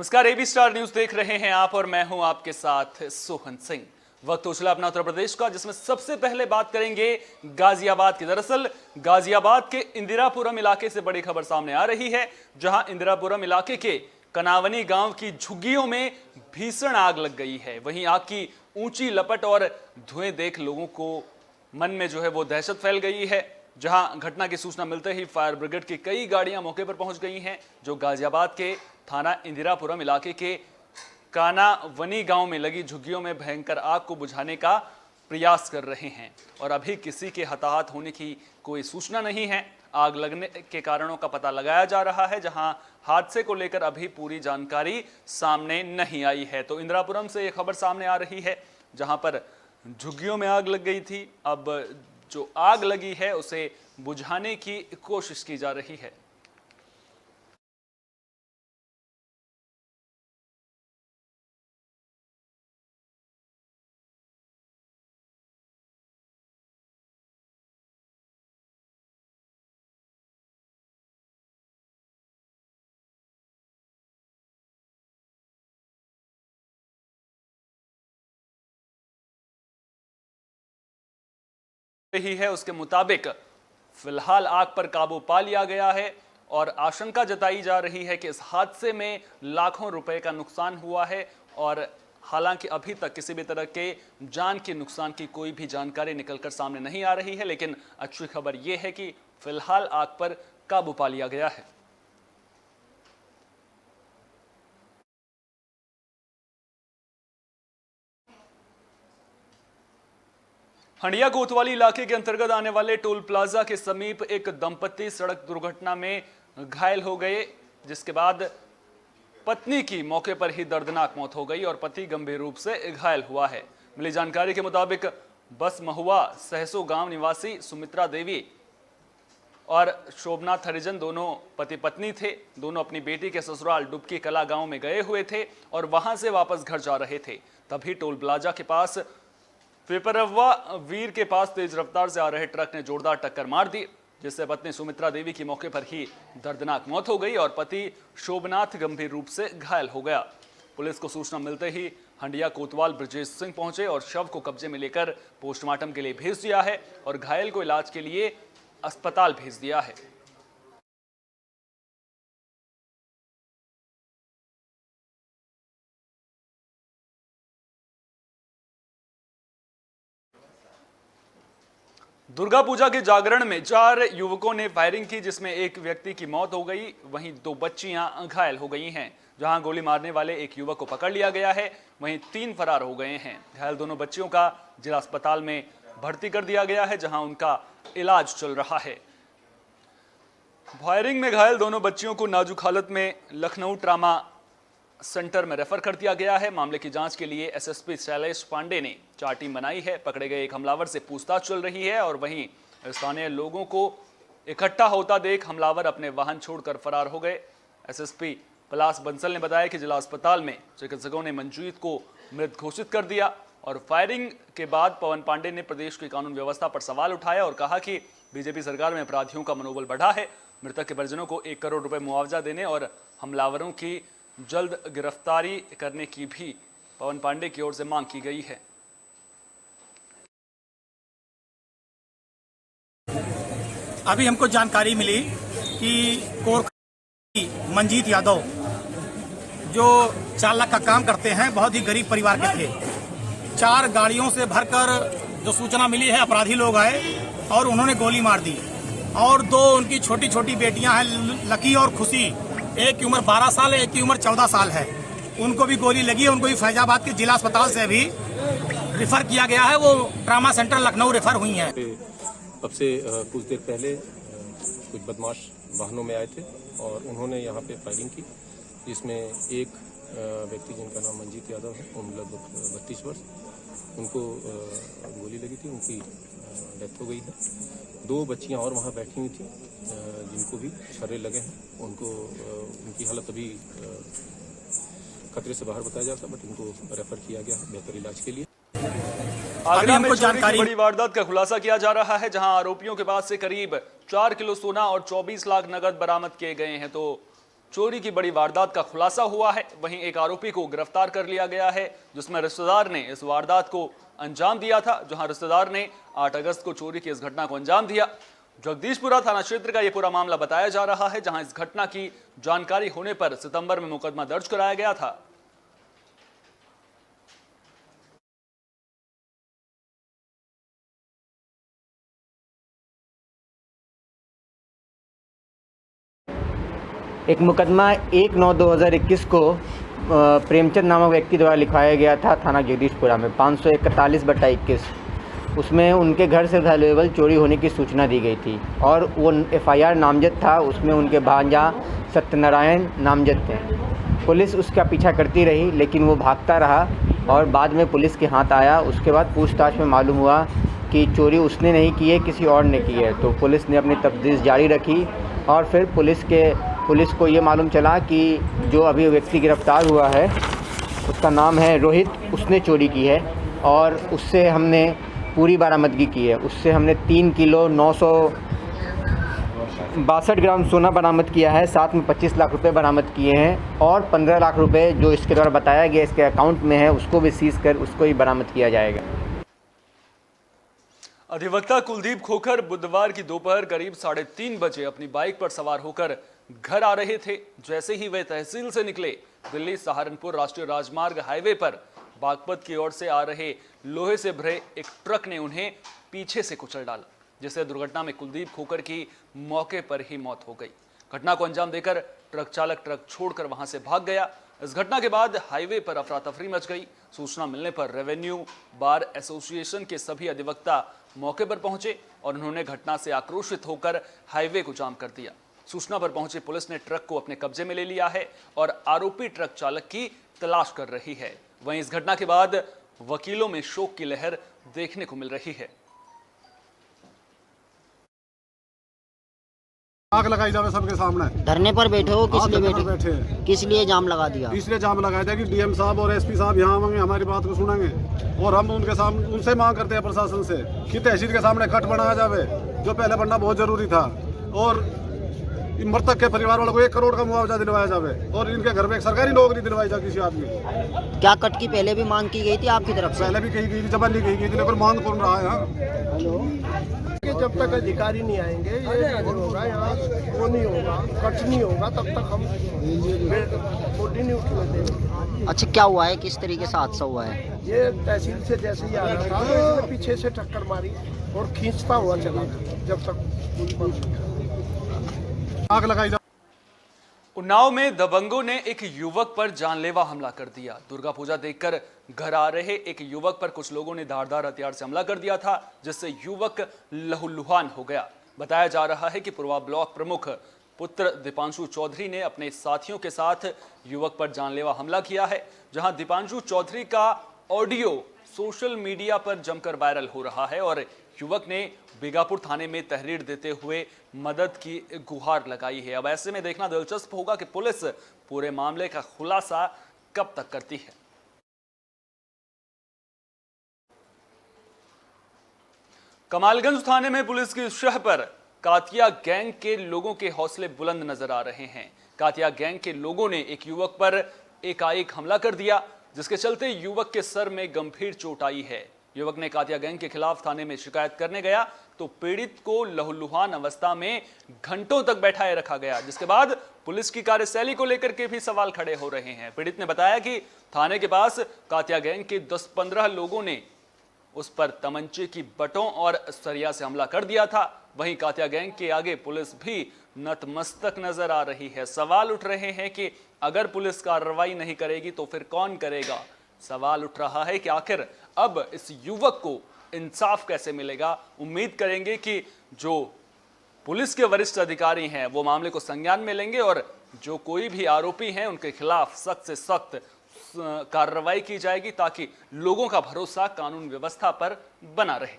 नमस्कार, AB star news देख रहे हैं आप और मैं हूं आपके साथ सोहन सिंह। वक्त हो चला अपना उत्तर प्रदेश का, जिसमें सबसे पहले बात करेंगे गाजियाबाद की। दरअसल गाजियाबाद के इंदिरापुरम इलाके से बड़ी खबर सामने आ रही है, जहां इंदिरापुरम इलाके के कनावनी गांव की झुग्गियों में भीषण आग लग गई है। वहीं आग की ऊंची लपट और धुएं देख लोगों को मन में वो दहशत फैल गई है। जहां घटना की सूचना मिलते ही फायर ब्रिगेड की कई गाड़ियां मौके पर पहुंच गई हैं, जो गाजियाबाद के थाना इंदिरापुरम इलाके के कानावनी गांव में लगी झुग्गियों में भयंकर आग को बुझाने का प्रयास कर रहे हैं। और अभी किसी के हताहत होने की कोई सूचना नहीं है। आग लगने के कारणों का पता लगाया जा रहा है, जहां हादसे को लेकर अभी पूरी जानकारी सामने नहीं आई है। तो इंदिरापुरम से एक खबर सामने आ रही है, जहां पर झुग्गियों में आग लग गई थी। अब जो आग लगी है उसे बुझाने की कोशिश की जा रही है। रही है उसके मुताबिक फिलहाल आग पर काबू पा लिया गया है और आशंका जताई जा रही है कि इस हादसे में लाखों रुपए का नुकसान हुआ है। और हालांकि अभी तक किसी भी तरह के जान के नुकसान की कोई भी जानकारी निकलकर सामने नहीं आ रही है, लेकिन अच्छी खबर यह है कि फिलहाल आग पर काबू पा लिया गया है। हंडिया कोतवाली इलाके के अंतर्गत आने वाले टोल प्लाजा के समीप एक दंपति सड़क दुर्घटना में घायल हो गए, जिसके बाद पत्नी की मौके पर ही दर्दनाक मौत हो गई और पति गंभीर रूप से घायल हुआ है। मिली जानकारी के मुताबिक बस महुआ सहसो गांव निवासी सुमित्रा देवी और शोभनाथ हरिजन दोनों पति पत्नी थे। दोनों अपनी बेटी के ससुराल डुबकी कला गांव में गए हुए थे और वहां से वापस घर जा रहे थे। तभी टोल प्लाजा के पास पिपरवा वीर के पास तेज रफ्तार से आ रहे ट्रक ने जोरदार टक्कर मार दी, जिससे पत्नी सुमित्रा देवी की मौके पर ही दर्दनाक मौत हो गई और पति शोभनाथ गंभीर रूप से घायल हो गया। पुलिस को सूचना मिलते ही हंडिया कोतवाल ब्रजेश सिंह पहुंचे और शव को कब्जे में लेकर पोस्टमार्टम के लिए भेज दिया है और घायल को इलाज के लिए अस्पताल भेज दिया है। दुर्गा पूजा के जागरण में 4 युवकों ने फायरिंग की, जिसमें एक व्यक्ति की मौत हो गई, वहीं 2 बच्चियां घायल हो गई हैं। जहां गोली मारने वाले एक युवक को पकड़ लिया गया है, वहीं 3 फरार हो गए हैं। घायल दोनों बच्चियों का जिला अस्पताल में भर्ती कर दिया गया है, जहां उनका इलाज चल रहा है। फायरिंग में घायल दोनों बच्चियों को नाजुक हालत में लखनऊ ट्रामा सेंटर में रेफर कर दिया गया है। मामले की जांच के लिए एसएसपी शैलेश पांडे ने 4 टीम बनाई है। पकड़े गए एक हमलावर से पूछताछ चल रही है और वहीं स्थानीय लोगों को इकट्ठा होता देख हमलावर अपने वाहन छोड़कर फरार हो गए। एसएसपी पलाश बंसल ने बताया कि जिला अस्पताल में चिकित्सकों ने मंजीत को मृत घोषित कर दिया और फायरिंग के बाद पवन पांडे ने प्रदेश की कानून व्यवस्था पर सवाल उठाया और कहा कि बीजेपी सरकार में अपराधियों का मनोबल बढ़ा है। मृतक के परिजनों को 1 करोड़ रुपए मुआवजा देने और हमलावरों की जल्द गिरफ्तारी करने की भी पवन पांडे की ओर से मांग की गई है। अभी हमको जानकारी मिली कि मंजीत यादव जो चालक का काम करते हैं, बहुत ही गरीब परिवार के थे। 4 गाड़ियों से भरकर जो सूचना मिली है, अपराधी लोग आए और उन्होंने गोली मार दी और 2 उनकी छोटी छोटी बेटियां हैं, लकी और खुशी। एक की उम्र 12 साल है, एक की उम्र 14 साल है। उनको भी गोली लगी है। उनको भी फैजाबाद के जिला अस्पताल से भी रेफर किया गया है। वो ट्रामा सेंटर लखनऊ रेफर हुई हैं। अब से कुछ देर पहले कुछ बदमाश वाहनों में आए थे और उन्होंने यहाँ पे फायरिंग की, जिसमें एक व्यक्ति जिनका नाम मंजीत यादव है, उम्र लगभग 32 वर्ष, उनको गोली लगी थी, उनकी डेथ हो गई है। 2 बच्चियां और वहाँ बैठी हुई थी जिनको भी छर्रे लगे हैं। उनकी हालत अभी खतरे से बाहर बताया जाता है, बट इनको रेफर किया गया है बेहतर इलाज के लिए। आगरा में चोरी की बड़ी वारदात का खुलासा किया जा रहा है, जहां आरोपियों के पास से करीब 4 किलो सोना और 24 लाख नगद बरामद किए गए हैं। तो चोरी की बड़ी वारदात का खुलासा हुआ है। वहीं एक आरोपी को गिरफ्तार कर लिया गया है, जिसमें रिश्तेदार ने इस वारदात को अंजाम दिया था। जहां रिश्तेदार ने 8 अगस्त को चोरी की इस घटना को अंजाम दिया। जगदीशपुरा थाना क्षेत्र का यह पूरा मामला बताया जा रहा है, जहां इस घटना की जानकारी होने पर सितंबर में मुकदमा दर्ज कराया गया था। एक मुकदमा 1/9/2021 को प्रेमचंद नामक व्यक्ति द्वारा लिखवाया गया था थाना जगदीशपुरा में 541/21। उसमें उनके घर से वैल्यूएबल चोरी होने की सूचना दी गई थी और वो FIR नामजद था। उसमें उनके भांजा सत्यनारायण नामजद थे। पुलिस उसका पीछा करती रही, लेकिन वो भागता रहा और बाद में पुलिस के हाथ आया। उसके बाद पूछताछ में मालूम हुआ कि चोरी उसने नहीं की है, किसी और ने की है। तो पुलिस ने अपनी तफ्तीश जारी रखी और फिर पुलिस को ये मालूम चला कि जो अभी व्यक्ति गिरफ्तार हुआ है उसका नाम है रोहित, उसने चोरी की है और उससे हमने पूरी बरामदगी की है। उससे हमने 3 किलो 962 ग्राम सोना बरामद किया है, साथ में 25 लाख रुपए बरामद किए हैं और 15 लाख रुपए जो इसके द्वारा बताया गया इसके अकाउंट में है, उसको भी सीज कर उसको ही बरामद किया जाएगा। अधिवक्ता कुलदीप खोखर बुधवार की दोपहर करीब 3:30 बजे अपनी बाइक पर सवार होकर घर आ रहे थे। जैसे ही वे तहसील से निकले, दिल्ली सहारनपुर राष्ट्रीय राजमार्ग हाईवे पर बागपत की ओर से आ रहे लोहे से भरे एक ट्रक ने उन्हें पीछे से कुचल डाला, जिससे दुर्घटना में कुलदीप खोखर की मौके पर ही मौत हो गई। घटना को अंजाम देकर ट्रक चालक ट्रक छोड़कर वहां से भाग गया। इस घटना के बाद हाईवे पर अफरा तफरी मच गई। सूचना मिलने पर रेवेन्यू बार एसोसिएशन के सभी अधिवक्ता मौके पर पहुंचे और उन्होंने घटना से आक्रोशित होकर हाईवे को जाम कर दिया। सूचना पर पहुंची पुलिस ने ट्रक को अपने कब्जे में ले लिया है और आरोपी ट्रक चालक की तलाश कर रही है। वहीं इस घटना के बाद वकीलों में शोक की लहर देखने को मिल रही है। आग लगाई जावे सबके सामने। धरने पर बैठे हो, किस लिए बैठे किस लिए जाम लगा दिया? इसलिए जाम लगाया था कि DM साहब और SP साहब यहाँ आएंगे, हमारी बात को सुनेंगे और हम उनके सामने उनसे मांग करते हैं प्रशासन से कि तहसील के सामने कट बनाया जावे, जो पहले बनना बहुत जरूरी था, और मृतक के परिवार वालों को 1 करोड़ का मुआवजा दिलवाया जावे और इनके घर में एक सरकारी नौकरी दिलवाई जाए किसी आदमी। क्या कट की पहले भी मांग की गई थी आपकी तरफ से? पहले भी कही गई थी, जबरदस्ती कही गई थी, लेकिन मांग कौन रहा है? कि जब तक अधिकारी नहीं आएंगे ये नहीं होगा, यहाँ वो नहीं होगा, कट नहीं होगा, तब तक हम बॉडी नहीं उठने देंगे। अच्छा, क्या हुआ है, किस तरीके से हादसा हुआ है? ये तहसील से जैसे ही आ रहा था तो इसने पीछे से टक्कर मारी और खींचता हुआ चला जब तक आग लगाई। उन्नाव में दबंगों ने एक युवक पर जानलेवा हमला कर दिया। दुर्गा पूजा देखकर घर आ रहे एक युवक पर कुछ लोगों ने धारदार हथियार से हमला कर दिया था, जिससे युवक लहूलुहान हो गया। बताया जा रहा है कि पूर्वा ब्लॉक प्रमुख पुत्र दीपांशु चौधरी ने अपने साथियों के साथ युवक पर जानलेवा हमला किया है। जहां दीपांशु चौधरी का ऑडियो सोशल मीडिया पर जमकर वायरल हो रहा है और युवक ने बीगापुर थाने में तहरीर देते हुए मदद की गुहार लगाई है। अब ऐसे में देखना दिलचस्प होगा कि पुलिस पूरे मामले का खुलासा कब तक करती है। कमालगंज थाने में पुलिस की शह पर कातिया गैंग के लोगों के हौसले बुलंद नजर आ रहे हैं। कातिया गैंग के लोगों ने एक युवक पर एकाएक हमला कर दिया, जिसके चलते युवक के सर में गंभीर चोट आई है। युवक ने कातिया गैंग के खिलाफ थाने में शिकायत करने गया तो पीड़ित को लहूलुहान अवस्था में घंटों तक बैठाए रखा गया, जिसके बाद पुलिस की कार्यशैली को लेकर के भी सवाल खड़े हो रहे हैं। पीड़ित ने बताया कि थाने के पास कातिया गैंग के 10-15 लोगों ने उस पर तमंचे की बटों और सरिया से हमला कर दिया था। वहीं कातिया गैंग के आगे पुलिस भी नतमस्तक नजर आ रही है। सवाल उठ रहे हैं कि अगर पुलिस कार्रवाई नहीं करेगी तो फिर कौन करेगा। सवाल उठ रहा है कि आखिर अब इस युवक को इंसाफ कैसे मिलेगा। उम्मीद करेंगे कि जो पुलिस के वरिष्ठ अधिकारी हैं वो मामले को संज्ञान में लेंगे और जो कोई भी आरोपी हैं उनके खिलाफ सख्त से सख्त कार्रवाई की जाएगी, ताकि लोगों का भरोसा कानून व्यवस्था पर बना रहे।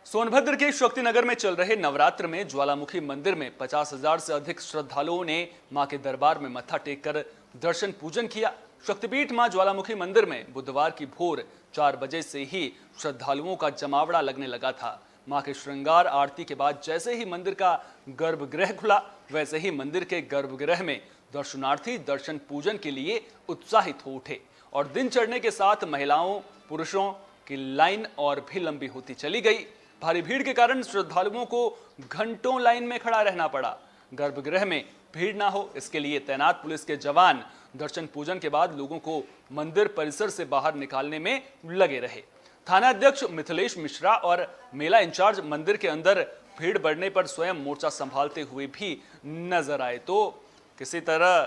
सोनभद्र के शक्तिनगर में चल रहे नवरात्र में ज्वालामुखी मंदिर में 50,000 से अधिक श्रद्धालुओं ने मां के दरबार में मत्था टेककर दर्शन पूजन किया। शक्तिपीठ मां ज्वालामुखी मंदिर में बुधवार की भोर 4 बजे से ही श्रद्धालुओं का जमावड़ा लगने लगा था। मां के श्रृंगार आरती के बाद जैसे ही मंदिर का गर्भगृह खुला, वैसे ही मंदिर के गर्भगृह में दर्शनार्थी दर्शन पूजन के लिए उत्साहित हो उठे और दिन चढ़ने के साथ महिलाओं पुरुषों की लाइन और भी लंबी होती चली गई। भारी भीड़ के कारण श्रद्धालुओं को घंटों लाइन में खड़ा रहना पड़ा। गर्भगृह में भीड़ ना हो, इसके लिए तैनात पुलिस के जवान दर्शन पूजन के बाद लोगों को मंदिर परिसर से बाहर निकालने में लगे रहे। थाना अध्यक्ष मिथिलेश मिश्रा और मेला इंचार्ज मंदिर के अंदर भीड़ बढ़ने पर स्वयं मोर्चा संभालते हुए भी नजर आए, तो किसी तरह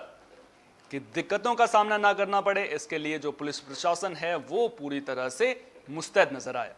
की दिक्कतों का सामना ना करना पड़े, इसके लिए जो पुलिस प्रशासन है वो पूरी तरह से मुस्तैद नजर आया।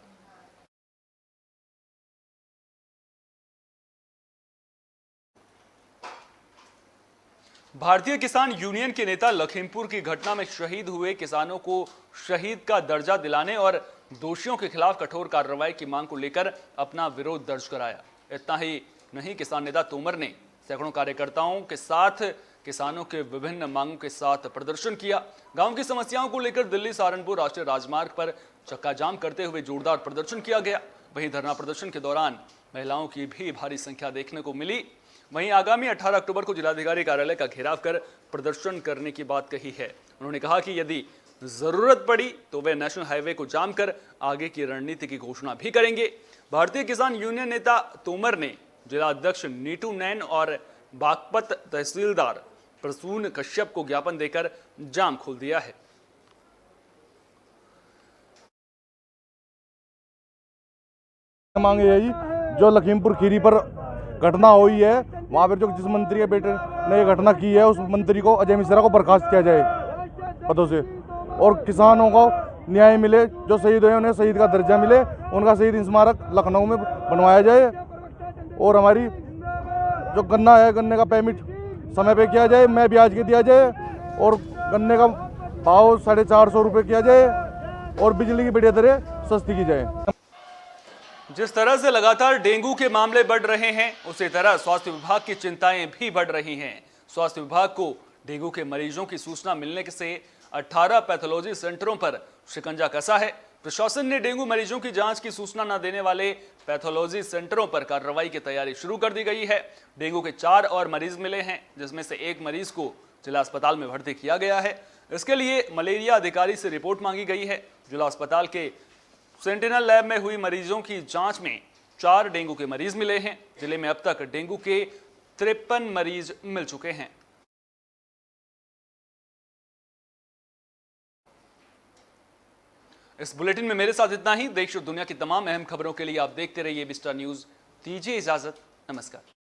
भारतीय किसान यूनियन के नेता लखीमपुर की घटना में शहीद हुए किसानों को शहीद का दर्जा दिलाने और दोषियों के खिलाफ कठोर कार्रवाई की मांग को लेकर अपना विरोध दर्ज कराया। इतना ही नहीं, किसान नेता तोमर ने सैकड़ों कार्यकर्ताओं के साथ किसानों के विभिन्न मांगों के साथ प्रदर्शन किया। गांव की समस्याओं को लेकर दिल्ली सहारनपुर राष्ट्रीय राजमार्ग पर चक्का जाम करते हुए जोरदार प्रदर्शन किया गया। वहीं धरना प्रदर्शन के दौरान महिलाओं की भी भारी संख्या देखने को मिली। वहीं आगामी 18 अक्टूबर को जिलाधिकारी कार्यालय का घेराव कर प्रदर्शन करने की बात कही है। उन्होंने कहा कि यदि जरूरत पड़ी तो वे नेशनल हाईवे को जाम कर आगे की रणनीति की घोषणा भी करेंगे। भारतीय किसान यूनियन नेता तोमर ने जिला अध्यक्ष नीटू नैन और बागपत तहसीलदार प्रसून कश्यप को ज्ञापन देकर जाम खोल दिया है। मांग यही, जो लखीमपुर खीरी पर घटना हुई है वहाँ पर जो जिस मंत्री के बेटे ने ये घटना की है उस मंत्री को अजय मिश्रा को बर्खास्त किया जाए पदों से, और किसानों को न्याय मिले। जो शहीद हुए उन्हें शहीद का दर्जा मिले, उनका शहीद स्मारक लखनऊ में बनवाया जाए, और हमारी जो गन्ना है गन्ने का पेमेंट समय पे किया जाए, मैं ब्याज के दिया जाए, और गन्ने का भाव 450 रुपये किया जाए, और बिजली की बढ़िया दरें सस्ती की जाए। जिस तरह से लगातार डेंगू के मामले बढ़ रहे हैं, उसी तरह स्वास्थ्य विभाग की चिंताएं भी बढ़ रही हैं। स्वास्थ्य विभाग को डेंगू के मरीजों की सूचना मिलने से 18 पैथोलॉजी सेंटरों पर शिकंजा कसा है। प्रशासन ने डेंगू मरीजों की जांच की सूचना न देने वाले पैथोलॉजी सेंटरों पर कार्रवाई की तैयारी शुरू कर दी गई है। डेंगू के 4 और मरीज मिले हैं, जिसमें से 1 मरीज को जिला अस्पताल में भर्ती किया गया है। इसके लिए मलेरिया अधिकारी से रिपोर्ट मांगी गई है। जिला अस्पताल के सेंटिनल लैब में हुई मरीजों की जांच में 4 डेंगू के मरीज मिले हैं। जिले में अब तक डेंगू के 53 मरीज मिल चुके हैं। इस बुलेटिन में मेरे साथ इतना ही। देश और दुनिया की तमाम अहम खबरों के लिए आप देखते रहिए विस्टा न्यूज। दीजिए इजाजत, नमस्कार।